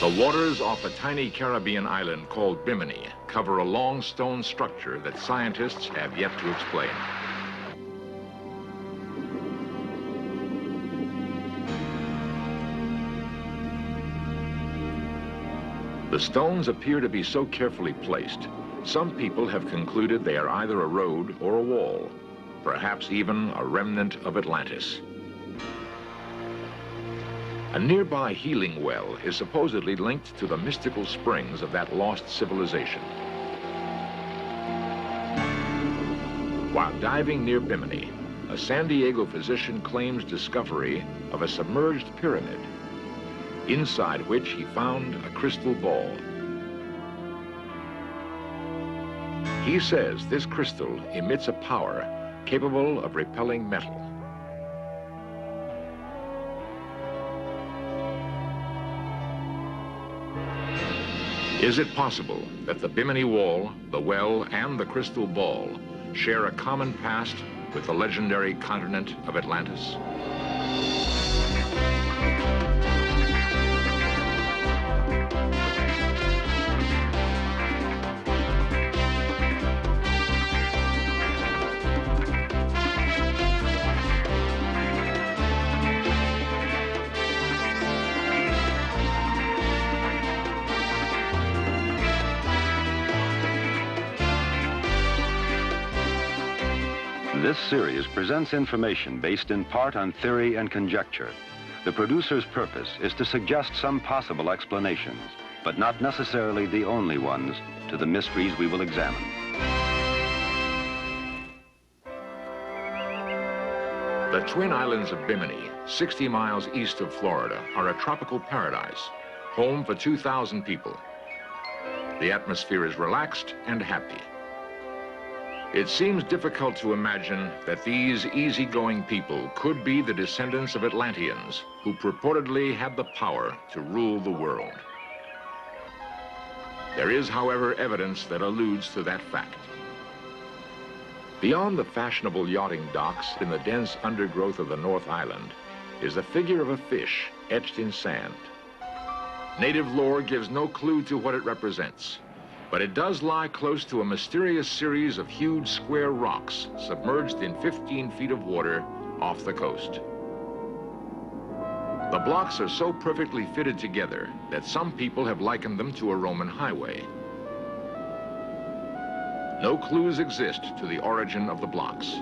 The waters off a tiny Caribbean island called Bimini cover a long stone structure that scientists have yet to explain. The stones appear to be so carefully placed, some people have concluded they are either a road or a wall, perhaps even a remnant of Atlantis. A nearby healing well is supposedly linked to the mystical springs of that lost civilization. While diving near Bimini, a San Diego physician claims discovery of a submerged pyramid, inside which he found a crystal ball. He says this crystal emits a power capable of repelling metal. Is it possible that the Bimini Wall, the well, and the crystal ball share a common past with the legendary continent of Atlantis? This series presents information based in part on theory and conjecture. The producer's purpose is to suggest some possible explanations, but not necessarily the only ones, to the mysteries we will examine. The Twin Islands of Bimini, 60 miles east of Florida, are a tropical paradise, home for 2,000 people. The atmosphere is relaxed and happy. It seems difficult to imagine that these easygoing people could be the descendants of Atlanteans who purportedly had the power to rule the world. There is, however, evidence that alludes to that fact. Beyond the fashionable yachting docks in the dense undergrowth of the North Island is the figure of a fish etched in sand. Native lore gives no clue to what it represents, but it does lie close to a mysterious series of huge square rocks submerged in 15 feet of water off the coast. The blocks are so perfectly fitted together that some people have likened them to a Roman highway. No clues exist to the origin of the blocks.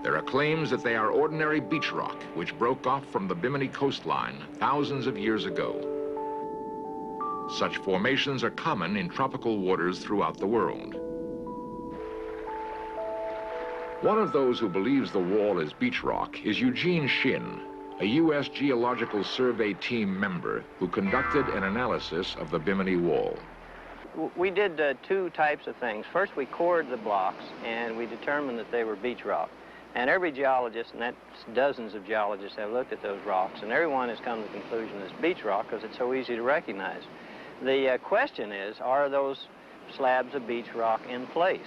There are claims that they are ordinary beach rock which broke off from the Bimini coastline thousands of years ago. Such formations are common in tropical waters throughout the world. One of those who believes the wall is beach rock is Eugene Shin, a U.S. Geological Survey team member who conducted an analysis of the Bimini Wall. We did two types of things. First, we cored the blocks, and we determined that they were beach rock. And every geologist, and that's dozens of geologists, have looked at those rocks, and everyone has come to the conclusion it's beach rock because it's so easy to recognize. The question is, are those slabs of beach rock in place?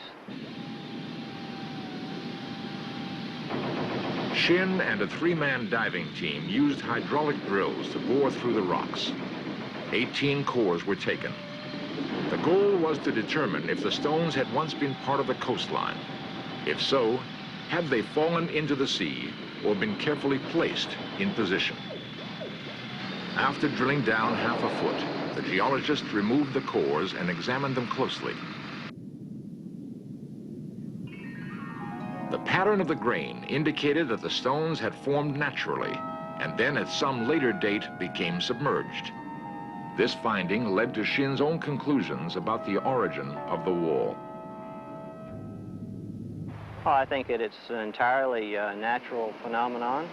Shin and a three-man diving team used hydraulic drills to bore through the rocks. 18 cores were taken. The goal was to determine if the stones had once been part of the coastline. If so, had they fallen into the sea or been carefully placed in position? After drilling down half a foot, the geologists removed the cores and examined them closely. The pattern of the grain indicated that the stones had formed naturally and then at some later date became submerged. This finding led to Shin's own conclusions about the origin of the wall. Oh, I think it's an entirely natural phenomenon,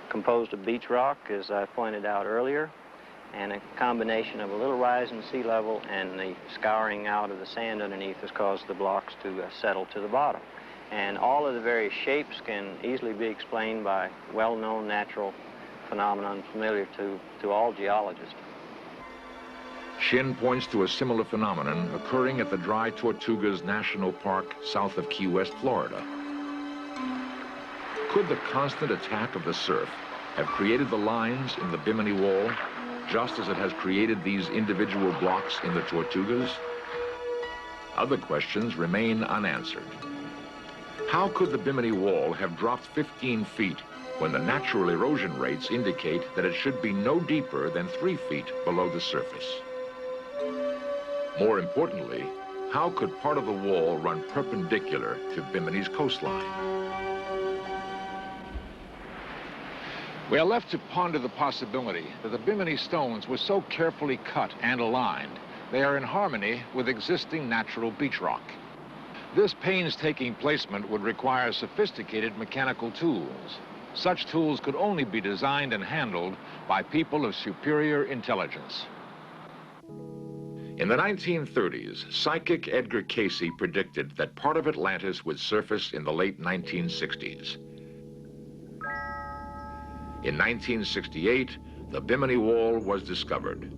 composed of beach rock, as I pointed out earlier, and a combination of a little rise in sea level and the scouring out of the sand underneath has caused the blocks to settle to the bottom. And all of the various shapes can easily be explained by well-known natural phenomenon familiar to all geologists. Shin points to a similar phenomenon occurring at the Dry Tortugas National Park south of Key West, Florida. Could the constant attack of the surf have created the lines in the Bimini Wall, just as it has created these individual blocks in the Tortugas? Other questions remain unanswered. How could the Bimini Wall have dropped 15 feet when the natural erosion rates indicate that it should be no deeper than 3 feet below the surface? More importantly, how could part of the wall run perpendicular to Bimini's coastline? We are left to ponder the possibility that the Bimini stones were so carefully cut and aligned, they are in harmony with existing natural beach rock. This painstaking placement would require sophisticated mechanical tools. Such tools could only be designed and handled by people of superior intelligence. In the 1930s, psychic Edgar Cayce predicted that part of Atlantis would surface in the late 1960s. In 1968, the Bimini Wall was discovered.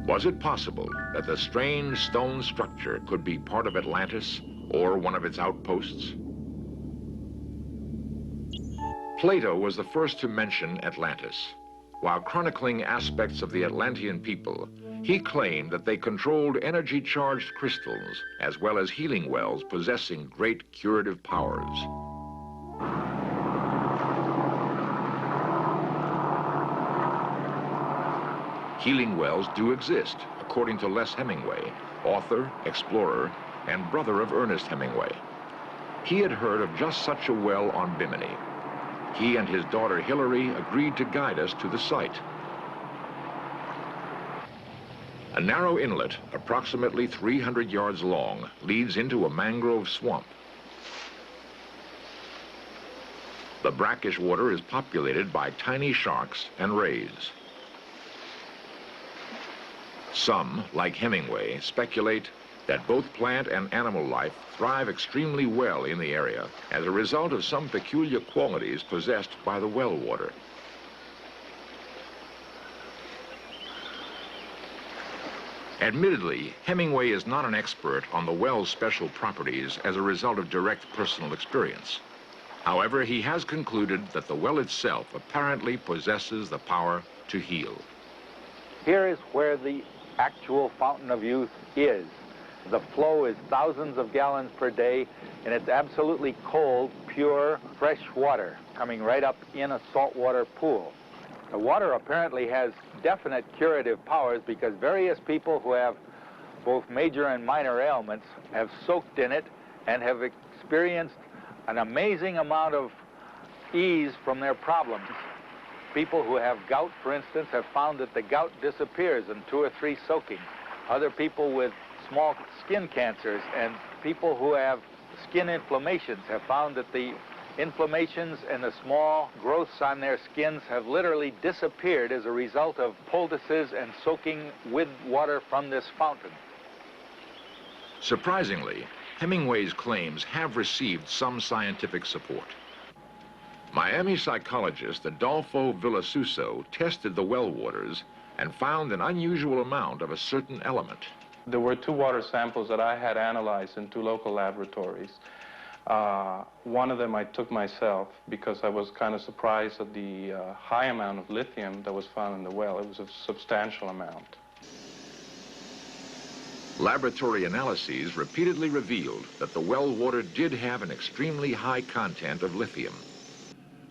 Was it possible that the strange stone structure could be part of Atlantis or one of its outposts? Plato was the first to mention Atlantis. While chronicling aspects of the Atlantean people, he claimed that they controlled energy-charged crystals as well as healing wells possessing great curative powers. Healing wells do exist, according to Les Hemingway, author, explorer, and brother of Ernest Hemingway. He had heard of just such a well on Bimini. He and his daughter Hillary agreed to guide us to the site. A narrow inlet, approximately 300 yards long, leads into a mangrove swamp. The brackish water is populated by tiny sharks and rays. Some, like Hemingway, speculate that both plant and animal life thrive extremely well in the area as a result of some peculiar qualities possessed by the well water. Admittedly, Hemingway is not an expert on the well's special properties as a result of direct personal experience. However, he has concluded that the well itself apparently possesses the power to heal. Here is where the actual fountain of youth is. The flow is thousands of gallons per day, and it's absolutely cold, pure, fresh water coming right up in a saltwater pool. The water apparently has definite curative powers because various people who have both major and minor ailments have soaked in it and have experienced an amazing amount of ease from their problems. People who have gout, for instance, have found that the gout disappears in 2 or 3 soakings. Other people with small skin cancers and people who have skin inflammations have found that the inflammations and the small growths on their skins have literally disappeared as a result of poultices and soaking with water from this fountain. Surprisingly, Hemingway's claims have received some scientific support. Miami psychologist Adolfo Villasuso tested the well waters and found an unusual amount of a certain element. There were 2 water samples that I had analyzed in 2 local laboratories. One of them I took myself because I was kind of surprised at the high amount of lithium that was found in the well. It was a substantial amount. Laboratory analyses repeatedly revealed that the well water did have an extremely high content of lithium.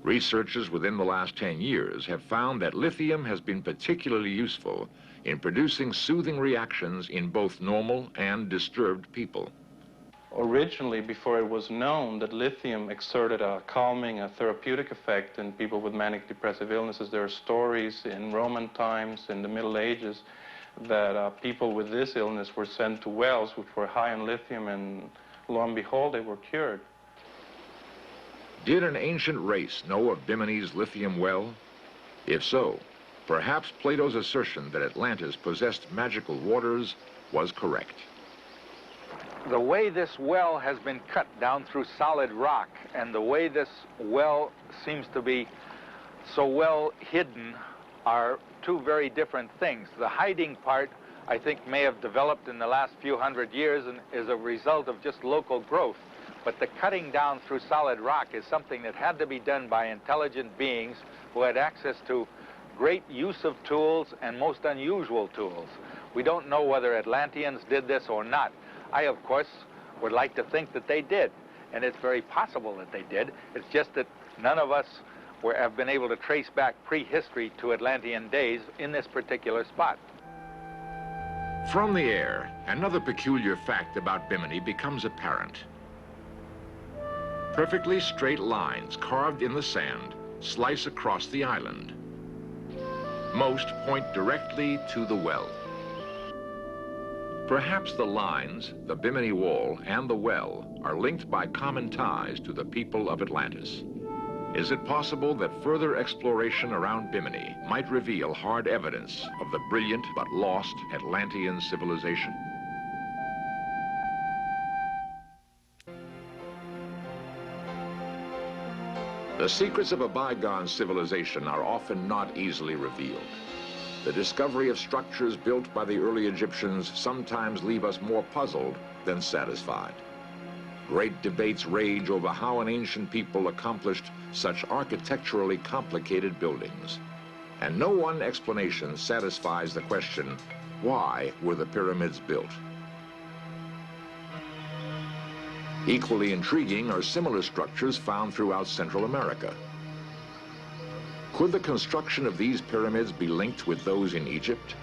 Researchers within the last 10 years have found that lithium has been particularly useful in producing soothing reactions in both normal and disturbed people. Originally, before it was known that lithium exerted a calming, a therapeutic effect in people with manic depressive illnesses, there are stories in Roman times, in the Middle Ages, that people with this illness were sent to wells which were high in lithium, and lo and behold, they were cured. Did an ancient race know of Bimini's lithium well? If so, perhaps Plato's assertion that Atlantis possessed magical waters was correct. The way this well has been cut down through solid rock and the way this well seems to be so well hidden are 2 very different things. The hiding part, I think, may have developed in the last few hundred years and is a result of just local growth. But the cutting down through solid rock is something that had to be done by intelligent beings who had access to great use of tools and most unusual tools. We don't know whether Atlanteans did this or not. I, of course, would like to think that they did, and it's very possible that they did. It's just that none of us have been able to trace back prehistory to Atlantean days in this particular spot. From the air, another peculiar fact about Bimini becomes apparent. Perfectly straight lines carved in the sand slice across the island. Most point directly to the well. Perhaps the lines, the Bimini Wall, and the well are linked by common ties to the people of Atlantis. Is it possible that further exploration around Bimini might reveal hard evidence of the brilliant but lost Atlantean civilization? The secrets of a bygone civilization are often not easily revealed. The discovery of structures built by the early Egyptians sometimes leave us more puzzled than satisfied. Great debates rage over how an ancient people accomplished such architecturally complicated buildings. And no one explanation satisfies the question, why were the pyramids built? Equally intriguing are similar structures found throughout Central America. Could the construction of these pyramids be linked with those in Egypt?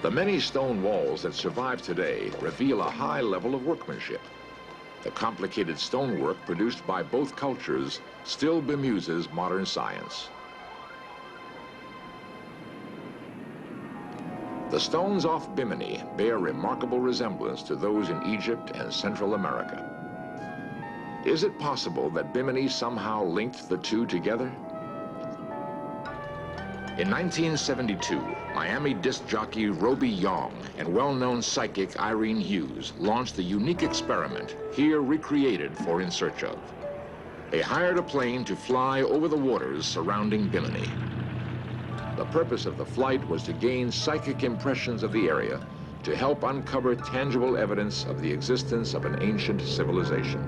The many stone walls that survive today reveal a high level of workmanship. The complicated stonework produced by both cultures still bemuses modern science. The stones off Bimini bear remarkable resemblance to those in Egypt and Central America. Is it possible that Bimini somehow linked the two together? In 1972, Miami disc jockey Roby Young and well-known psychic Irene Hughes launched the unique experiment here recreated for In Search Of. They hired a plane to fly over the waters surrounding Bimini. The purpose of the flight was to gain psychic impressions of the area to help uncover tangible evidence of the existence of an ancient civilization.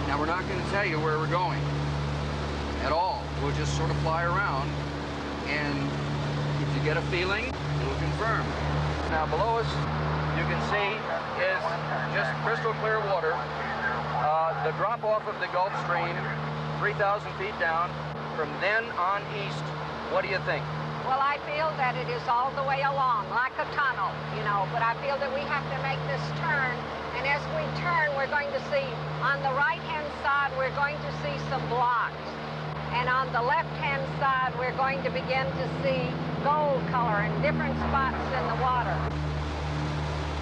Now, we're not going to tell you where we're going at all. We'll just sort of fly around, and if you get a feeling, we'll confirm. Now, below us, you can see, is just crystal clear water. The drop-off of the Gulf Stream, 3,000 feet down. From then on east, what do you think? Well, I feel that it is all the way along, like a tunnel, you know, but I feel that we have to make this turn, and as we turn, we're going to see, on the right-hand side, we're going to see some blocks, and on the left-hand side, we're going to begin to see gold color in different spots in the water.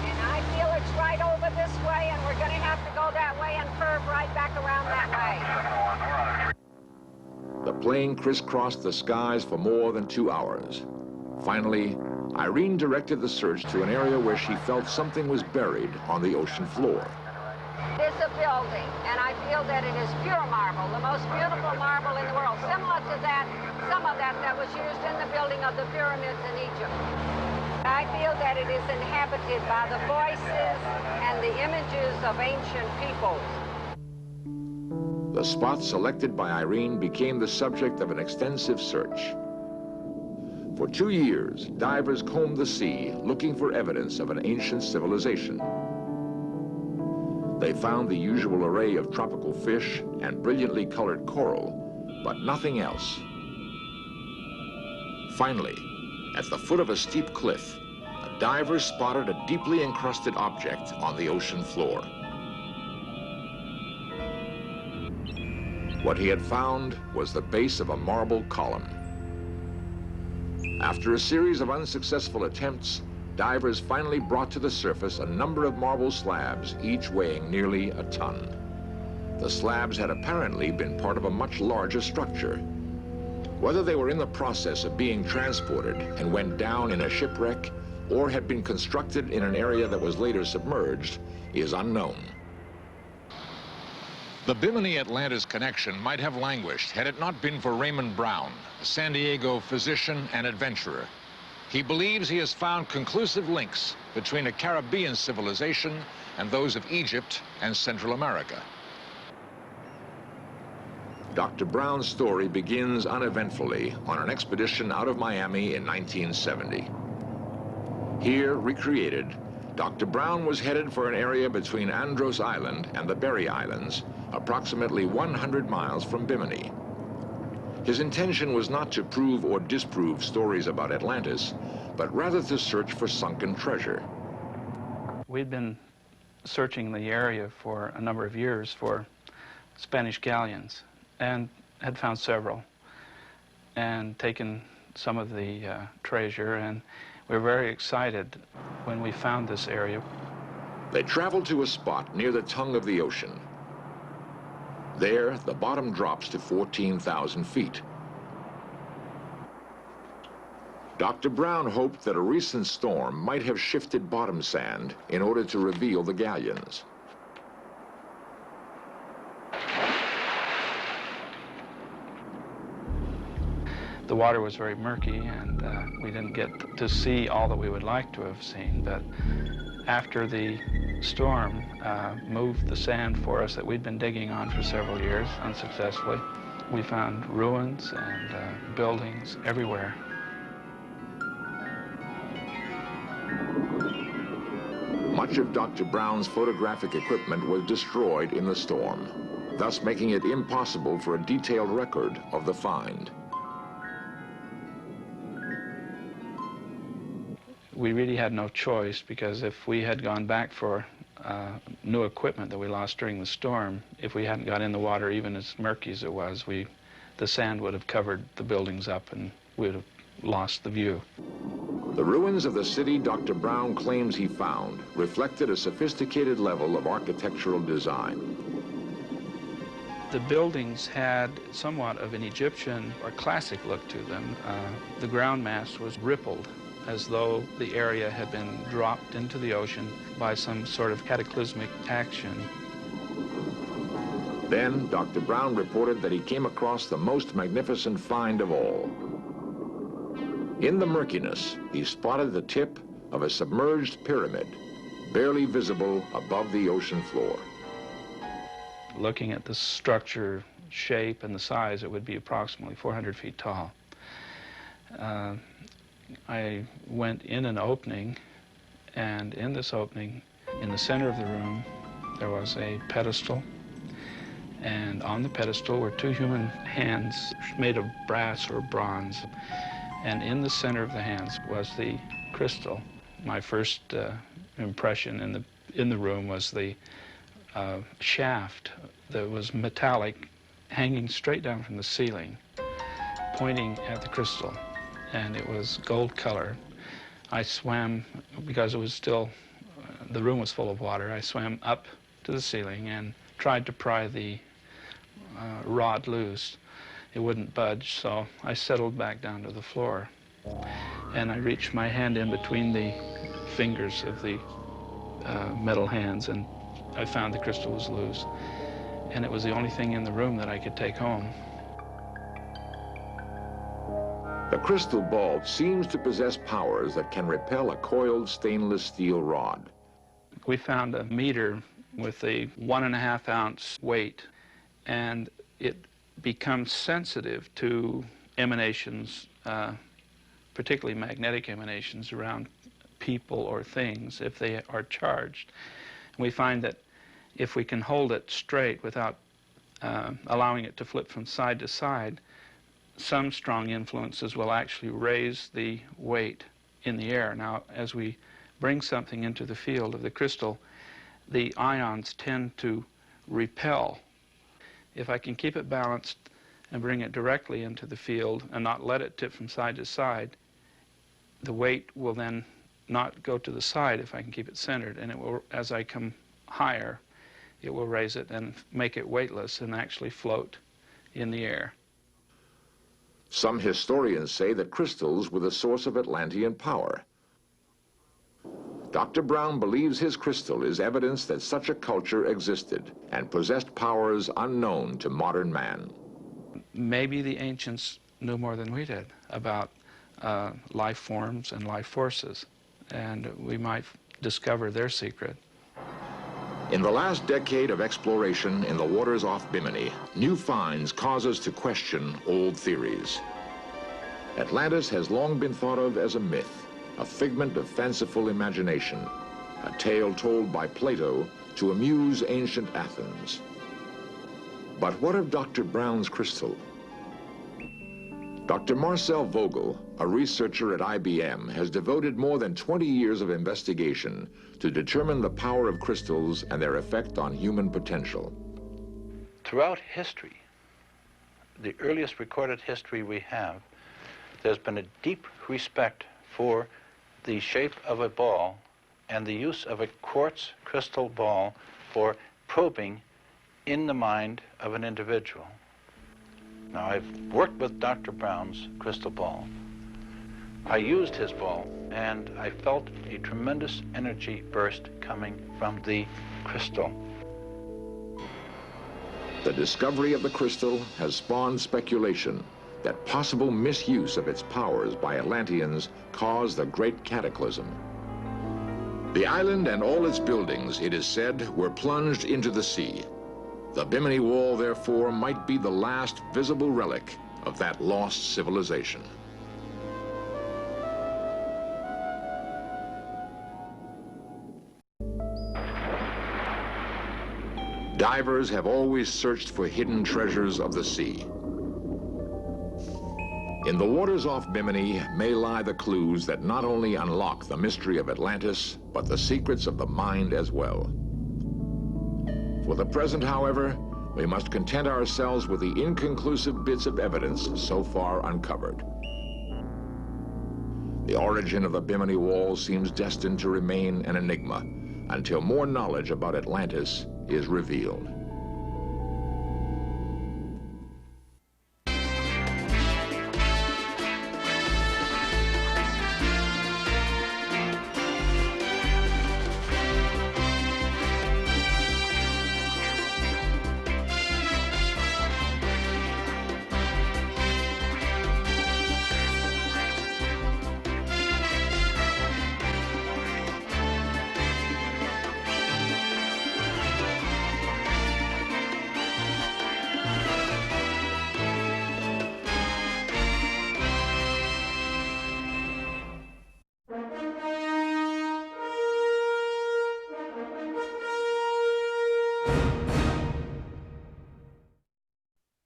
And I feel it's right over this way, and we're going to have to go that way and curve right back around that way. The plane crisscrossed the skies for more than 2 hours. Finally, Irene directed the search to an area where she felt something was buried on the ocean floor. There's a building, and I feel that it is pure marble, the most beautiful marble in the world, similar to that, some of that was used in the building of the pyramids in Egypt. I feel that it is inhabited by the voices and the images of ancient peoples. The spot selected by Irene became the subject of an extensive search. For 2 years, divers combed the sea looking for evidence of an ancient civilization. They found the usual array of tropical fish and brilliantly colored coral, but nothing else. Finally, at the foot of a steep cliff, a diver spotted a deeply encrusted object on the ocean floor. What he had found was the base of a marble column. After a series of unsuccessful attempts, divers finally brought to the surface a number of marble slabs, each weighing nearly a ton. The slabs had apparently been part of a much larger structure. Whether they were in the process of being transported and went down in a shipwreck, or had been constructed in an area that was later submerged, is unknown. The Bimini-Atlantis connection might have languished had it not been for Raymond Brown, a San Diego physician and adventurer. He believes he has found conclusive links between a Caribbean civilization and those of Egypt and Central America. Dr. Brown's story begins uneventfully on an expedition out of Miami in 1970. Here, recreated, Dr. Brown was headed for an area between Andros Island and the Berry Islands, approximately 100 miles from Bimini. His intention was not to prove or disprove stories about Atlantis, but rather to search for sunken treasure. We'd been searching the area for a number of years for Spanish galleons and had found several and taken some of the treasure, and we were very excited when we found this area. They traveled to a spot near the tongue of the ocean. There, the bottom drops to 14,000 feet. Dr. Brown hoped that a recent storm might have shifted bottom sand in order to reveal the galleons. The water was very murky, and we didn't get to see all that we would like to have seen, but after the storm moved the sand for us that we'd been digging on for several years unsuccessfully, we found ruins and buildings everywhere. Much of Dr. Brown's photographic equipment was destroyed in the storm, thus making it impossible for a detailed record of the find. We really had no choice, because if we had gone back for new equipment that we lost during the storm, if we hadn't got in the water, even as murky as it was, the sand would have covered the buildings up and we would have lost the view. The ruins of the city Dr. Brown claims he found reflected a sophisticated level of architectural design. The buildings had somewhat of an Egyptian or classic look to them. The ground mass was rippled, as though the area had been dropped into the ocean by some sort of cataclysmic action. Then, Dr. Brown reported that he came across the most magnificent find of all. In the murkiness, he spotted the tip of a submerged pyramid, barely visible above the ocean floor. Looking at the structure, shape, and the size, it would be approximately 400 feet tall. I went in an opening, and in this opening, in the center of the room, there was a pedestal, and on the pedestal were two human hands made of brass or bronze, and in the center of the hands was the crystal. My first impression in the room was the shaft that was metallic, hanging straight down from the ceiling, pointing at the crystal. And it was gold color. I swam, because it was still, the room was full of water, I swam up to the ceiling and tried to pry the rod loose. It wouldn't budge, so I settled back down to the floor. And I reached my hand in between the fingers of the metal hands, and I found the crystal was loose. And it was the only thing in the room that I could take home. The crystal ball seems to possess powers that can repel a coiled stainless steel rod. We found a meter with a 1.5 ounce weight, and it becomes sensitive to emanations, particularly magnetic emanations around people or things if they are charged. And we find that if we can hold it straight without allowing it to flip from side to side, some strong influences will actually raise the weight in the air. Now, as we bring something into the field of the crystal, the ions tend to repel. If I can keep it balanced and bring it directly into the field and not let it tip from side to side, the weight will then not go to the side if I can keep it centered, and it will, as I come higher, it will raise it and make it weightless and actually float in the air. Some historians say that crystals were the source of Atlantean power. Dr. Brown believes his crystal is evidence that such a culture existed and possessed powers unknown to modern man. Maybe the ancients knew more than we did about life forms and life forces, and we might discover their secret. In the last decade of exploration in the waters off Bimini, new finds cause us to question old theories. Atlantis has long been thought of as a myth, a figment of fanciful imagination, a tale told by Plato to amuse ancient Athens. But what of Dr. Brown's crystal? Dr. Marcel Vogel, a researcher at IBM, has devoted more than 20 years of investigation to determine the power of crystals and their effect on human potential. Throughout history, the earliest recorded history we have, there's been a deep respect for the shape of a ball and the use of a quartz crystal ball for probing in the mind of an individual. Now, I've worked with Dr. Brown's crystal ball. I used his ball, and I felt a tremendous energy burst coming from the crystal. The discovery of the crystal has spawned speculation that possible misuse of its powers by Atlanteans caused the Great Cataclysm. The island and all its buildings, it is said, were plunged into the sea. The Bimini Wall, therefore, might be the last visible relic of that lost civilization. Divers have always searched for hidden treasures of the sea. In the waters off Bimini may lie the clues that not only unlock the mystery of Atlantis, but the secrets of the mind as well. For the present, however, we must content ourselves with the inconclusive bits of evidence so far uncovered. The origin of the Bimini Wall seems destined to remain an enigma until more knowledge about Atlantis is revealed.